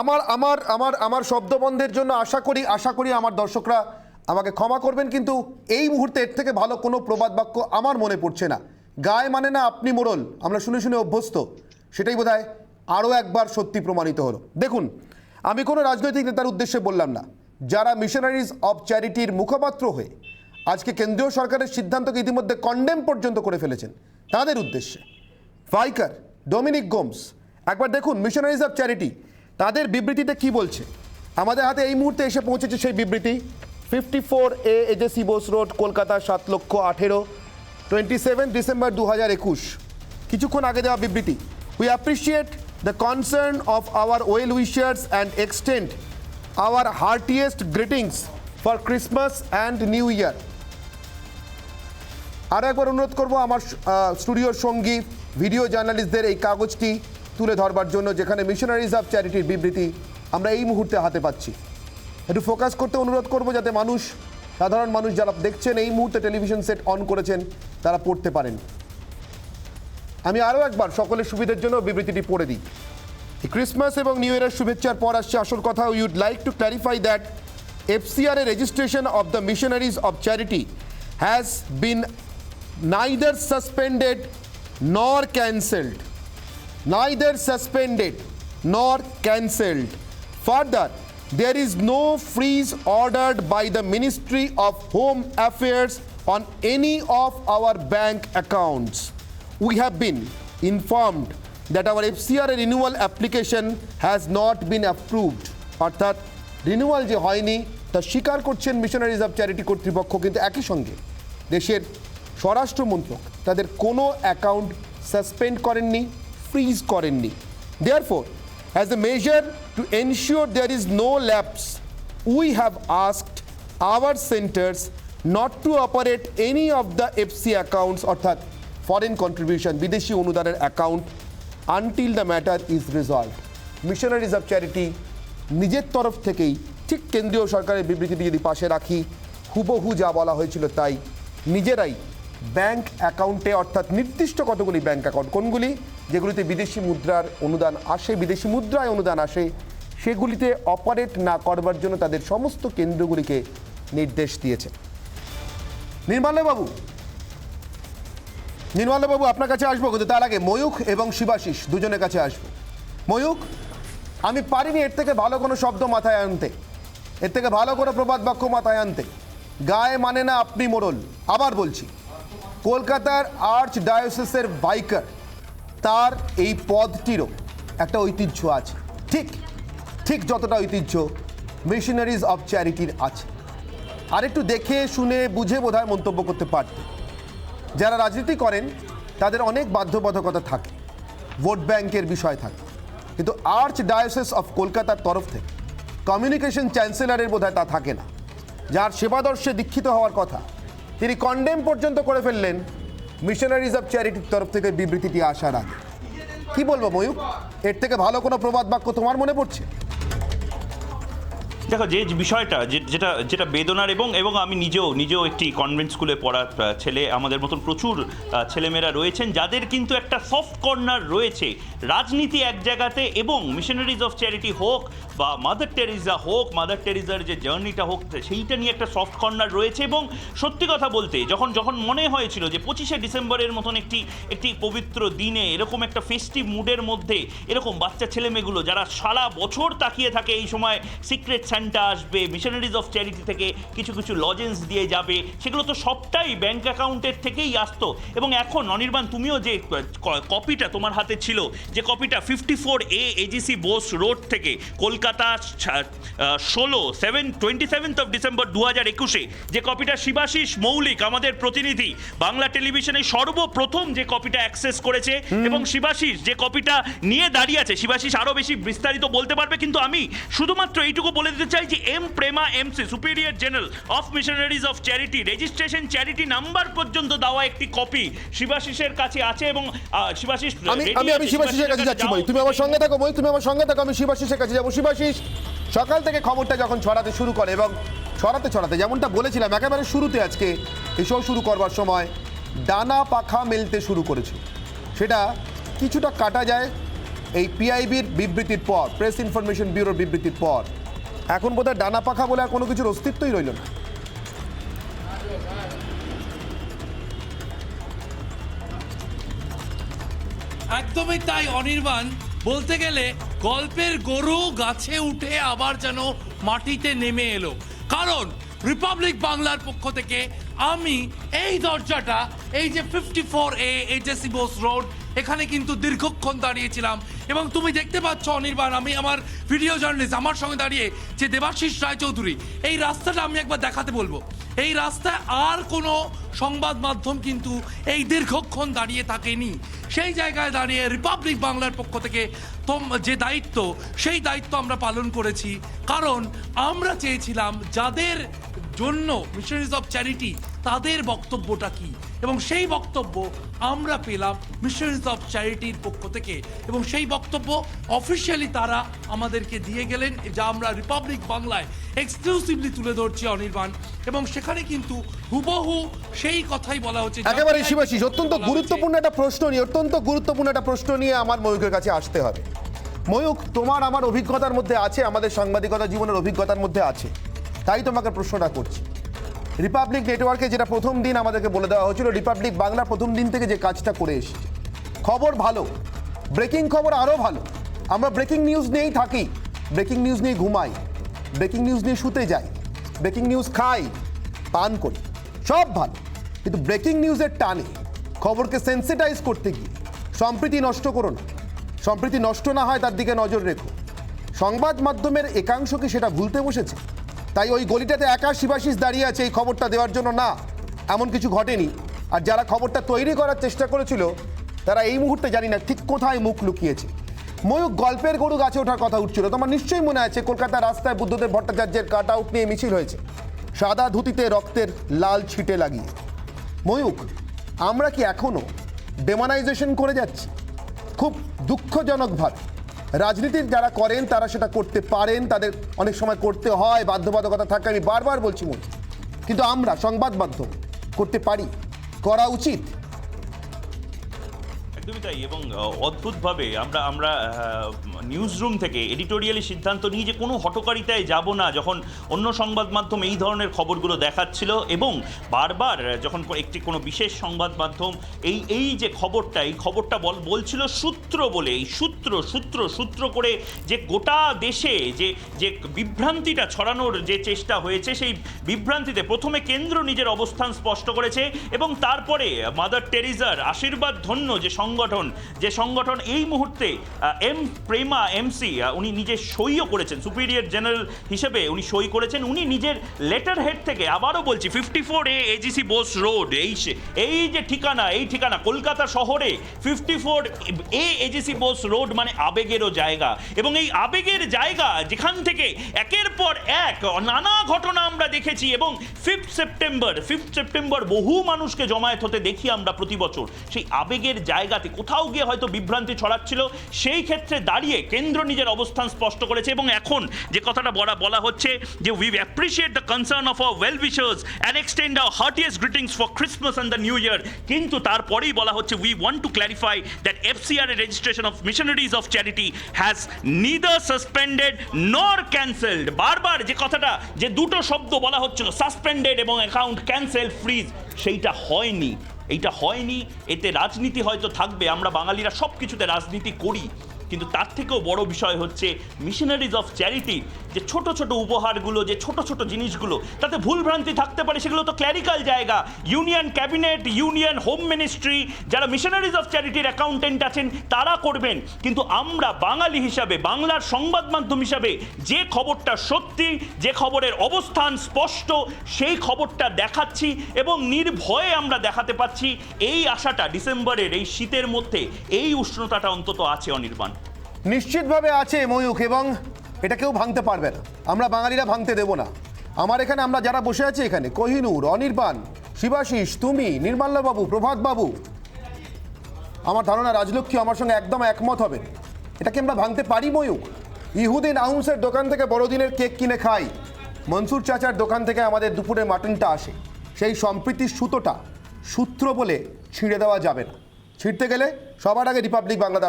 আমার আমার আমার আমার শব্দবন্ধের জন্য আশা করি আমার দর্শকরা আমাকে ক্ষমা করবেন, কিন্তু এই মুহূর্তে এর থেকে ভালো কোনো প্রবাদ বাক্য আমার মনে পড়ছে না। গায়ে মানে না আপনি মোড়ল, আমরা শুনে শুনে অভ্যস্ত, সেটাই বোধহয় আরও একবার সত্যি প্রমাণিত হলো। দেখুন, আমি কোনো রাজনৈতিক নেতার উদ্দেশ্যে বললাম না, যারা মিশনারিজ অব চ্যারিটির মুখপাত্র হয়ে আজকে কেন্দ্রীয় সরকারের সিদ্ধান্তকে ইতিমধ্যে কন্ডেম পর্যন্ত করে ফেলেছেন, তাদের উদ্দেশ্যে। ভাইকার, ডোমিনিক গোমস, একবার দেখুন মিশনারিজ অব চ্যারিটি তাদের বিবৃতিতে কি বলছে। আমাদের হাতে এই মুহূর্তে এসে পৌঁছেছে সেই বিবৃতি। 54A AJC Bose road, Kolkata, 7,18,000, 27 December 2021, কিছুক্ষণ আগে দেওয়া বিবৃতি। We appreciate the concern of our well wishers and extend hour heartiest greetings for Christmas and new year. আরও একবার অনুরোধ করব আমার স্টুডিওর সঙ্গী ভিডিও জার্নালিস্টদের এই কাগজটি তুলে ধরবার জন্য, যেখানে মিশনারিজ অব চ্যারিটির বিবৃতি আমরা এই মুহূর্তে হাতে পাচ্ছি। একটু ফোকাস করতে অনুরোধ করব, যাতে সাধারণ মানুষ যারা দেখছেন এই মুহূর্তে টেলিভিশন সেট অন করেছেন তারা পড়তে পারেন। আমি আরও একবার সকলের সুবিধার জন্য বিবৃতিটি পড়ে দিই। ক্রিসমাস এবং নিউ ইয়ারের শুভেচ্ছার পর আসছে আসল কথা। We would like to clarify that FCR registration of the missionaries of charity has been neither suspended nor cancelled. Neither suspended nor cancelled. Further, there is no freeze ordered by the Ministry of Home Affairs on any of our bank accounts. We have been informed that our FCR renewal application has not been approved. অর্থাৎ renewal যে হয়নি তা স্বীকার করছেন missionaries of charity কর্তৃপক্ষ, কিন্তু একই সঙ্গে দেশের স্বরাষ্ট্রমন্ত্রক তাদের কোনো অ্যাকাউন্ট সাসপেন্ড করেননি, ফ্রিজ করেননি। Therefore, as a measure to ensure there is no lapse, we have asked our centers not to operate any of the FC accounts, অর্থাৎ ফরেন কন্ট্রিবিউশন, বিদেশি অনুদানের account, until the matter is resolved. Missionaries of charity নিজের তরফ থেকেই, ঠিক কেন্দ্রীয় সরকারের বিবৃতিটি যদি পাশে রাখি, হুবহু যা বলা হয়েছিল তাই, নিজেরাই ব্যাংক অ্যাকাউন্টে, অর্থাৎ নির্দিষ্ট কতগুলি ব্যাংক অ্যাকাউন্ট, কোনগুলি যেগুলিতে বিদেশি মুদ্রার অনুদান আসে, বিদেশি মুদ্রায় অনুদান আসে, সেগুলিতে অপারেট না করবার জন্য তাদের সমস্ত কেন্দ্রগুলিকে নির্দেশ দিয়েছে। নির্মলবাবু, আপনার কাছে আসবো, কিন্তু তার আগে ময়ূখ এবং শিবাশিস দুজনের কাছে আসবো। ময়ূখ, আমি পারিনি এর থেকে ভালো কোনো শব্দ মাথায় আনতে, এর থেকে ভালো কোনো প্রবাদ বাক্য মাথায় আনতে। গায়ে মানে না আপনি মোড়ল। আবার বলছি, কলকাতার আর্চ ডায়োসিসের ভাইকার, তার এই পদটিরও একটা ঐতিহ্য আছে, ঠিক যতটা ঐতিহ্য মিশনারিজ অব চ্যারিটির আছে। আর একটু দেখে শুনে বুঝে বোধহয় মন্তব্য করতে পারতেন। যারা রাজনীতি করেন তাদের অনেক বাধ্যবাধকতা থাকে, ভোট ব্যাংকের বিষয় থাকে, কিন্তু আর্চ ডায়োসিস অফ কলকাতার তরফ থেকে কমিউনিকেশন চ্যান্সেলরের বোধহয় তা থাকে না। যার সেবাদর্শে দীক্ষিত হওয়ার কথা, তিনি কন্ডেম পর্যন্ত করে ফেললেন মিশনারিজ অব চ্যারিটির তরফ থেকে বিবৃতিটি আসার আগে। কি বলবো ময়ূক, এর থেকে ভালো কোনো প্রবাদ বাক্য তোমার মনে পড়ছে? দেখো, যে বিষয়টা যেটা বেদনার, এবং আমি নিজেও একটি কনভেন্ট স্কুলে পড়ার ছেলে, আমাদের মতন প্রচুর ছেলেমেয়েরা রয়েছেন যাদের কিন্তু একটা সফট কর্নার রয়েছে রাজনীতি এক জায়গাতে, এবং মিশনারিজ অফ চ্যারিটি হোক বা মাদার টেরিজার যে জার্নিটা হোক, সেইটা নিয়ে একটা সফট কর্নার রয়েছে। এবং সত্যি কথা বলতে, যখন মনে হয়েছিল যে 25শে ডিসেম্বরের মতন একটি পবিত্র দিনে, এরকম একটা ফেস্টিভ মুডের মধ্যে, এরকম বাচ্চা ছেলেমেয়েগুলো যারা সারা বছর তাকিয়ে থাকে এই সময় সিক্রেট সান্টা আসবে, মিশনারিজ অফ চ্যারিটি থেকে কিছু লজেন্স দিয়ে যাবে, সেগুলো তো সবটাই ব্যাংক অ্যাকাউন্টের থেকেই আসতো। এবং এখন অনির্বাণ, তুমিও যে কপিটা তোমার হাতে ছিল, যে কপিটা 54A এজিসি বোস রোড থেকে কলকাতা 27 ডিসেম্বর 2021, যে কপিটা শিবাশিস মৌলিক আমাদের প্রতিনিধি বাংলা টেলিভিশনে সর্বপ্রথম যে কপিটা অ্যাক্সেস করেছে, এবং শিবাশিস যে কপিটা নিয়ে দাঁড়িয়ে আছে, শিবাশিস আরও বেশি বিস্তারিত বলতে পারবে, কিন্তু আমি শুধুমাত্র এইটুকু বলে দিতে চাই যে M Prema MC superior general of missionaries of charity registration charity number পর্যন্ত দেওয়া একটি কপি শিবাশিসের কাছে আছে। এবং শিবাশিস, আমি শিবাশিসের কাছে যাচ্ছি। তুমি আমার সঙ্গে থাকো, আমি শিবাশিসের কাছে যাবো। শিবাশিস, সকাল থেকে খবরটা যখন ছড়াতে শুরু করে, এবং ছড়াতে যেমনটা বলেছিলাম একেবারে শুরুতে, আজকে এই শো শুরু করবার সময় ডানা পাখা মেলতে শুরু করেছে, সেটা কিছুটা কাটা যায়, এই পিআইবির বিবৃতির পর, প্রেস ইনফরমেশন ব্যুরোর বিবৃতির পর এখন বোধহয় ডানা পাখা বলে আর কোনো কিছুর অস্তিত্বই রইল না। একদমই তাই অনির্বাণ, বলতে গেলে গল্পের গরু গাছে উঠে আবার যেন মাটিতে নেমে এলো। কারণ রিপাবলিক বাংলার পক্ষ থেকে আমি এই দরজাটা, এই যে 54A এইচএসসি বোস রোড, এখানে কিন্তু দীর্ঘক্ষণ দাঁড়িয়েছিলাম। এবং তুমি দেখতে পাচ্ছ অনির্বাণ, আমি আমার ভিডিও জার্নালিস্ট আমার সঙ্গে দাঁড়িয়ে যে দেবাশিস রায়চৌধুরী, এই রাস্তাটা আমি একবার দেখাতে বলবো। এই রাস্তায় আর কোনো সংবাদ মাধ্যম কিন্তু এই দীর্ঘক্ষণ দাঁড়িয়ে থাকেনি। সেই জায়গায় দাঁড়িয়ে রিপাবলিক বাংলার পক্ষ থেকে যে দায়িত্ব, সেই দায়িত্ব আমরা পালন করেছি। কারণ আমরা চেয়েছিলাম যাদের জন্য মিশনারিজ অফ চ্যারিটি, তাদের বক্তব্যটা কি, এবং সেই বক্তব্য আমরা পেলাম মিশনারিজ অফ চ্যারিটির পক্ষ থেকে। এবং সেই বক্তব্য অফিসিয়ালি তারা আমাদেরকে দিয়ে গেলেন, যা আমরা রিপাবলিক বাংলায় এক্সক্লুসিভলি তুলে ধরছি অনির্বাণ। এবং সেখানে কিন্তু হুবহু সেই কথাই বলা হচ্ছে। একেবারে শিবাশিস, অত্যন্ত গুরুত্বপূর্ণ একটা প্রশ্ন নিয়ে আমার ময়ূকের কাছে আসতে হবে। ময়ূক, তোমার আমার অভিজ্ঞতার মধ্যে আছে, আমাদের সাংবাদিকতা জীবনের অভিজ্ঞতার মধ্যে আছে, তাই তোমাকে প্রশ্নটা করছি। রিপাবলিক নেটওয়ার্কে যেটা প্রথম দিন আমাদেরকে বলে দেওয়া হয়েছিল, রিপাবলিক বাংলা প্রথম দিন থেকে যে কাজটা করে এসেছে, খবর ভালো, ব্রেকিং খবর আরও ভালো। আমরা ব্রেকিং নিউজ নিয়েই থাকি, ব্রেকিং নিউজ নিয়ে ঘুমাই, ব্রেকিং নিউজ নিয়ে শুতে যাই, ব্রেকিং নিউজ খাই, পান করি, সব ভালো। কিন্তু ব্রেকিং নিউজের টানে খবরকে সেন্সিটাইজ করতে গিয়ে সম্প্রীতি নষ্ট করো না। সম্প্রীতি নষ্ট না হয় তার দিকে নজর রেখো। সংবাদ মাধ্যমের একাংশ কি সেটা ভুলতে বসেছে? তাই ওই গলিটাতে একা শিবাশিস দাঁড়িয়ে আছে এই খবরটা দেওয়ার জন্য? না, এমন কিছু ঘটেনি। আর যারা খবরটা তৈরি করার চেষ্টা করেছিল তারা এই মুহূর্তে জানি না ঠিক কোথায় মুখ লুকিয়েছে। ময়ূক, গল্পের গরু গাছে ওঠার কথা উঠছিল, তোমার নিশ্চয়ই মনে আছে কলকাতার রাস্তায় বুদ্ধদেব ভট্টাচার্যের কাট আউট নিয়ে মিছিল হয়েছে, সাদা ধুতিতে রক্তের লাল ছিটে লাগিয়ে। ময়ূক, আমরা কি এখনো ডেমোনাইজেশন করে যাচ্ছি? খুব দুঃখজনকভাবে রাজনীতির যারা করেন তারা সেটা করতে পারেন, তাদের অনেক সময় করতে হয়, বাধ্যবাধকতা থাকে, আমি বারবার বলছি মনে। কিন্তু আমরা সংবাদ মাধ্যম করতে পারি, করা উচিত। একদমই তাই। এবং অদ্ভুতভাবে আমরা নিউজ রুম থেকে এডিটোরিয়ালি সিদ্ধান্ত নিই যে কোনো হটকারিতায় যাব না, যখন অন্য সংবাদ মাধ্যম এই ধরনের খবরগুলো দেখাচ্ছিল। এবং বারবার যখন একটি কোনো বিশেষ সংবাদ মাধ্যম এই যে খবরটা বলছিল সূত্র বলে, এই সূত্র করে যে গোটা দেশে যে বিভ্রান্তিটা ছড়ানোর যে চেষ্টা হয়েছে, সেই বিভ্রান্তিতে প্রথমে কেন্দ্র নিজের অবস্থান স্পষ্ট করেছে এবং তারপরে মাদার টেরিজার আশীর্বাদ ধন্য যে সংগঠন এই মুহূর্তে প্রেমা এমসি, উনি নিজে সইও করেছেন, সুপিরিয়র জেনারেল হিসেবে উনি সই করেছেন। উনি নিজের লেটার হেড থেকে, আবারও বলছি, 54A AGC বোস রোড, এই যে ঠিকানা, এই ঠিকানা কলকাতা শহরে 54A AGC বোস রোড মানে আবেগেরও জায়গা। এবং এই আবেগের জায়গা যেখান থেকে একের পর এক নানা ঘটনা আমরা দেখেছি। এবং 5 সেপ্টেম্বর বহু মানুষকে জমায়েত হতে দেখি আমরা প্রতি বছর। সেই আবেগের জায়গাতে কোথাও গিয়ে হয়তো বিভ্রান্তি ছড়াচ্ছিল, সেই ক্ষেত্রে দাঁড়িয়ে কেন্দ্র নিজের অবস্থান স্পষ্ট করেছে। এবং এখন যে কথাটা বলা হচ্ছে যে we appreciate the concern of our well wishers and extend hour heartiest greetings for Christmas and the new year. কিন্তু তারপরেই বলা হচ্ছে we want to clarify that FCRA registration of missionaries of charity has neither suspended নর cancelled. বারবার যে কথাটা, যে দুটো শব্দ বলা হচ্ছিল, সাসপেন্ডেড এবং অ্যাকাউন্ট ক্যান্সেল, ফ্রিজ, সেইটা হয়নি। এইটা হয়নি। এতে রাজনীতি হয়তো থাকবে, আমরা বাঙালিরা সব কিছুতে রাজনীতি করি, কিন্তু তার থেকেও বড় বিষয় হচ্ছে মিশনারিজ অফ চ্যারিটি যে ছোট ছোট উপহারগুলো, যে ছোট ছোট জিনিসগুলো, তাতে ভুলভ্রান্তি থাকতে পারে, সেগুলো তো ক্ল্যারিক্যাল জায়গা। Union cabinet, union home ministry, যারা মিশনারিজ অফ চ্যারিটির অ্যাকাউন্টেন্ট আছেন তারা করবেন। কিন্তু আমরা বাঙালি হিসাবে, বাংলার সংবাদ মাধ্যম হিসাবে যে খবরটা সত্যি, যে খবরের অবস্থান স্পষ্ট, সেই খবরটা দেখাচ্ছি এবং নির্ভয়ে আমরা দেখাতে পাচ্ছি। এই আশাটা ডিসেম্বরের এই শীতের মধ্যে, এই উষ্ণতাটা অন্তত আছে অনির্বাণ। নিশ্চিতভাবে আছে ময়ূক, এবং এটা কেউ ভাঙতে পারবে না, আমরা বাঙালিরা ভাঙতে দেব না। আমার এখানে আমরা যারা বসে আছি এখানে, কোহিনূর, অনির্বাণ, শিবাশিস, তুমি, নির্মাল্যবাবু, প্রভাতবাবু, আমার ধারণা রাজলক্ষ্মী আমার সঙ্গে একদম একমত হবেন। এটাকে আমরা ভাঙতে পারি ময়ূক? ইহুদিন আহুমসের দোকান থেকে বড়দিনের কেক কিনে খাই, মনসুর চাচার দোকান থেকে আমাদের দুপুরে মাটনটা আসে। সেই সম্প্রীতির সুতোটা সূত্র বলে ছিঁড়ে দেওয়া যাবে না। ছিঁড়তে গেলে সবার আগে রিপাবলিক বাংলা দাঁড়াবে।